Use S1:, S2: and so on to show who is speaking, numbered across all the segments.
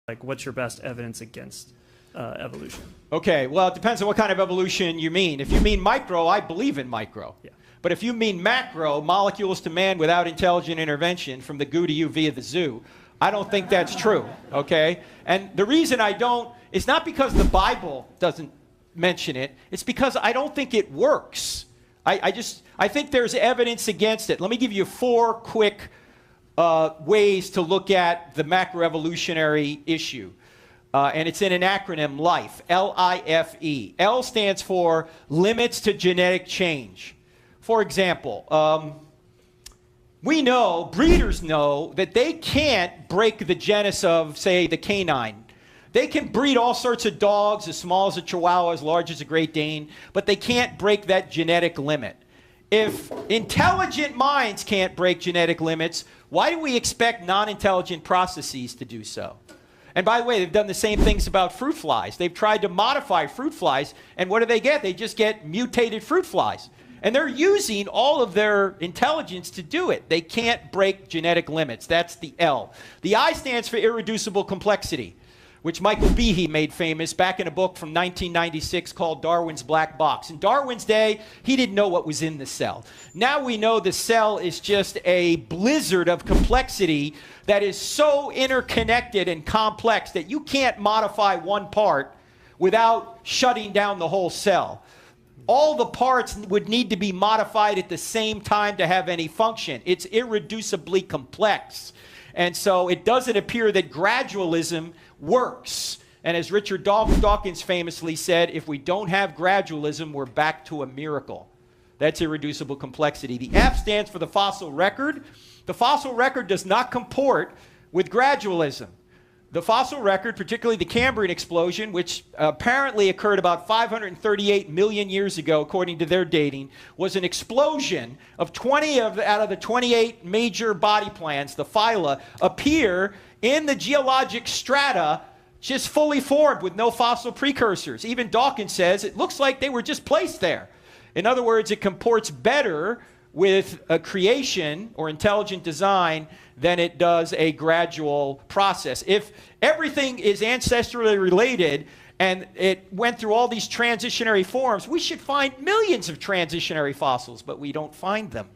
S1: Like, what's your best evidence against evolution?
S2: Okay, well, it depends on what kind of evolution you mean. If you mean micro, I believe in micro.
S1: Yeah.
S2: But if you mean macro, molecules to man without intelligent intervention from the goo to you via the zoo, I don't think that's true, okay? And the reason I don't, it's not because the Bible doesn't mention it, it's because I don't think it works. I think there's evidence against it. Let me give you 4 quick ways to look at the macroevolutionary issue. And it's in an acronym, LIFE, L-I-F-E. L stands for limits to genetic change. For example, we know, breeders know, that they can't break the genus of, say, the canine. They can breed all sorts of dogs, as small as a Chihuahua, as large as a Great Dane, but they can't break that genetic limit. If intelligent minds can't break genetic limits, why do we expect non-intelligent processes to do so? And by the way, they've done the same things about fruit flies. They've tried to modify fruit flies, and what do they get? They just get mutated fruit flies. And they're using all of their intelligence to do it. They can't break genetic limits. That's the L. The I stands for irreducible complexity, which Michael Behe made famous back in a book from 1996 called Darwin's Black Box. In Darwin's day, he didn't know what was in the cell. Now we know the cell is just a blizzard of complexity that is so interconnected and complex that you can't modify one part without shutting down the whole cell. All the parts would need to be modified at the same time to have any function. It's irreducibly complex. And so it doesn't appear that gradualism works. And as Richard Dawkins famously said, if we don't have gradualism, we're back to a miracle. That's irreducible complexity. The F stands for the fossil record. The fossil record does not comport with gradualism. The fossil record, particularly the Cambrian explosion, which apparently occurred about 538 million years ago, according to their dating, was an explosion of 20 out of the 28 major body plans, the phyla, appear in the geologic strata just fully formed with no fossil precursors. Even Dawkins says it looks like they were just placed there. In other words, it comports better with a creation or intelligent design than it does a gradual process. If everything is ancestrally related and it went through all these transitionary forms, we should find millions of transitionary fossils, but we don't find them.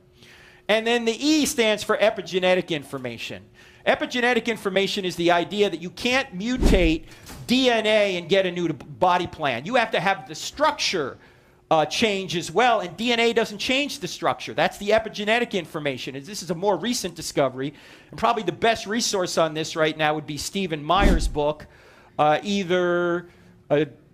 S2: And then the E stands for epigenetic information. Epigenetic information is the idea that you can't mutate DNA and get a new body plan. You have to have the structure change as well, and DNA doesn't change the structure. That's the epigenetic information. And this is a more recent discovery, and probably the best resource on this right now would be Stephen Meyer's book, either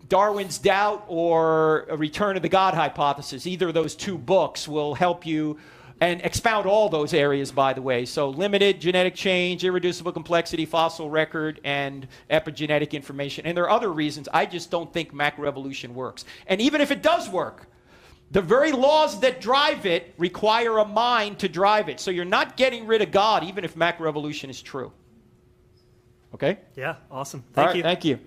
S2: Darwin's Doubt or A Return of the God Hypothesis. Either of those 2 books will help you and expound all those areas, by the way. So limited genetic change, irreducible complexity, fossil record, and epigenetic information. And there are other reasons. I just don't think macroevolution works. And even if it does work, the very laws that drive it require a mind to drive it. So you're not getting rid of God, even if macroevolution is true. Okay?
S1: Yeah, awesome.
S2: Thank you.